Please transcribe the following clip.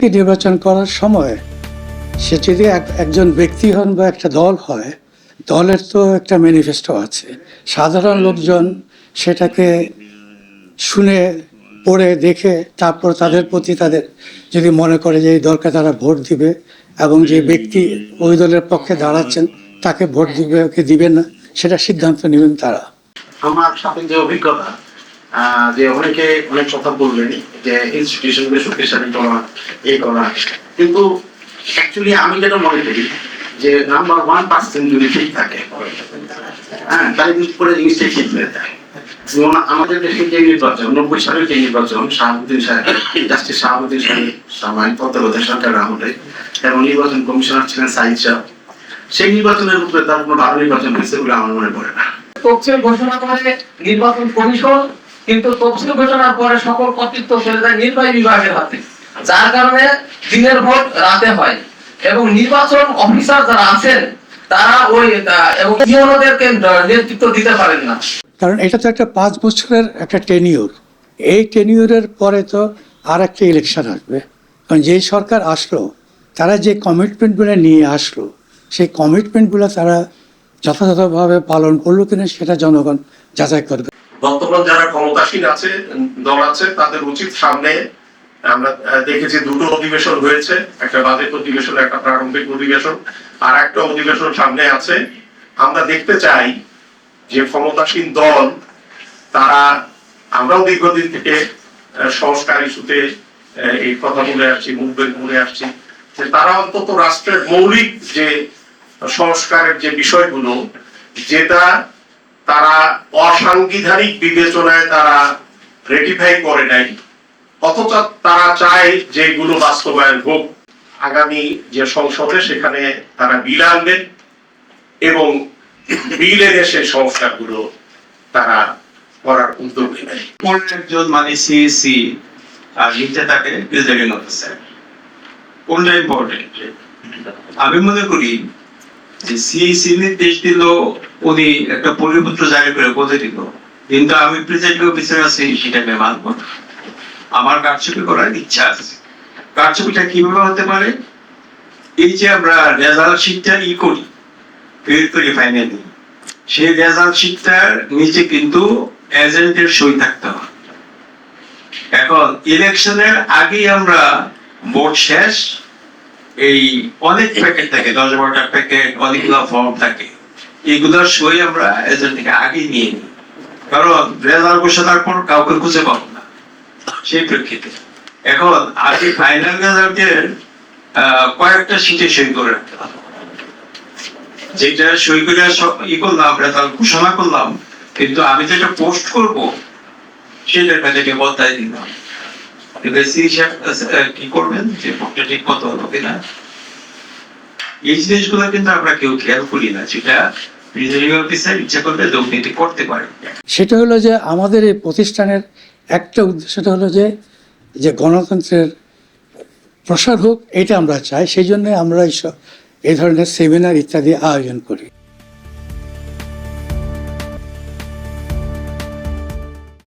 নির্বাচন করার সময় সে যদি একজন ব্যক্তি হন বা একটা দল হয়, দলের তো একটা ম্যানিফেস্টো আছে। সাধারণ লোকজন সেটাকে শুনে পড়ে দেখে তারপর তাদের প্রতি তাদের যদি মনে করে যে এই দলকে তারা ভোট দিবে এবং যে ব্যক্তি ওই দলের পক্ষে দাঁড়াচ্ছেন তাকে ভোট দিবে কি দিবে না সেটা সিদ্ধান্ত নেবেন তারা। আমার সাথে যে অভিজ্ঞতা, যে অনেকে অনেক কথা বললেন যে ইনস্টিটিউশনগুলো শক্তিশালী করা, এই করা, কিন্তু অ্যাকচুয়ালি আমি যেটা মনে করি যে নাম্বার 1% যদি ঠিক থাকে, তাহলে কিন্তু পুরো জিনিসটাই ঠিক হয়ে যায়। আমাদের দেশে যে নির্বাচন 90 সালের যে নির্বাচন, শাহাবুদ্দিন সাহেব, জাস্টিস শাহাবুদ্দিন সাহেব সাময়িক তত্ত্বাবধায়ক সরকারের আমলে, এবং নির্বাচন কমিশনার ছিলেন সাইদ সাহেব, সেই নির্বাচনের উপরে তার কোনো ভালো নির্বাচন হয়েছে বলে আমার মনে পড়ে না। তফসিল ঘোষণা করে নির্বাচন কমিশন, কিন্তু তফসিল ঘোষণার পরে সকল কর্তৃত্ব চলে যায় নির্বাহী বিভাগের হাতে, যার কারণে দিনের ভোট রাতে হয় এবং নির্বাচন অফিসার যারা আছেন তারা ওই এবং ইউনোদেরকে নেতৃত্ব দিতে পারেন না। কারণ এটা তো একটা 5 বছরের একটা টেনিউর। এই টেনিউরের পরে তো আর একটা ইলেকশন আসবে। কারণ যেই সরকার আসলো তারা যে কমিটমেন্টগুলো নিয়ে আসলো সেই কমিটমেন্টগুলো তারা যথাযথভাবে পালন করলো কিনা সেটা জনগণ যাচাই করবে। বর্তমান যারা ক্ষমতাসীন আছে, দল আছে, তাদের উচিত সামনে, আমরা দেখেছি দুটো অধিবেশন হয়েছে, একটা বাজেট অধিবেশন, একটা প্রারম্ভিক অধিবেশন, আর একটা অধিবেশন সামনে আছে। আমরা দেখতে চাই যে ক্ষমতাসীন দল তারা, আমরাও দীর্ঘদিন থেকে সংস্কার ইস্যুতে এই কথা বলে আসছি, মুভমেন্ট করে আসছি, যে তারা অন্তত রাষ্ট্রের মৌলিক যে সংস্কারের যে বিষয়গুলো, যেটা তারা অসাংবিধানিক বিবেচনায় তারা রেটিফাই করে নাই, অথচ তারা চায় যে এগুলো বাস্তবায়ন হোক। আগামী যে সংসদে সেখানে তারা বিল আনবেন এবং বিল এনে সেই সংস্কারগুলো তারা করার উদ্যোগ নেবেন। একজন মানে সিএসি আর নিচে থাকে প্রিজাইডিং অফিসার, কোনটা ইম্পর্টেন্ট? আমি মনে করি যে সিএসি নির্দেশ দিল, উনি একটা পরিপত্র জারি করে বলে দিল, কিন্তু আমি প্রিজাইডিং অফিসার আছি সেটা আমি মানব না। আমার কারচুপি করার ইচ্ছা আছে। কারচুপিটা কিভাবে হতে পারে? এই যে আমরা রেজাল্ট শিটটা করি, বের করি ফাইনালি, সেই রেজাল্ট শিটটার নিচে কিন্তু এজেন্টের সই থাকতে হয়। এখন ইলেকশনের আগেই আমরা ভোট শেষ, এই অনেক প্যাকেট থাকে, 10-12টা প্যাকেট, অনেকগুলো ফর্ম থাকে, এইগুলোর সই আমরা এজেন্ট থেকে আগেই নিয়ে নিই, কারণ রেজাল্ট ঘোষণার পর কাউকে খুঁজে পাবো না। সেই প্রেক্ষিতে এখন আগে ফাইনাল রেজাল্টের কয়েকটা সিটে সই করে রাখতে হবে, যেটা সই করে করলাম, রেজাল্ট ঘোষণা করলাম, কিন্তু আমি যেটা পোস্ট করব সেটার কাছে বদলাই দিলাম। কি করবেন যে ভোটটা ঠিক মতো হলো কিনা, এই জিনিসগুলো কিন্তু আমরা কেউ খেয়াল করি না, যেটা প্রিজাইডিং অফিসার ইচ্ছা করলে দুর্নীতি করতে পারে। সেটা হলো যে আমাদের এই প্রতিষ্ঠানের একটা উদ্দেশ্যটা হলো যে গণতন্ত্রের প্রসার হোক, এটা আমরা চাই। সেই জন্য আমরা এই ধরনের সেমিনার ইত্যাদি আয়োজন করি।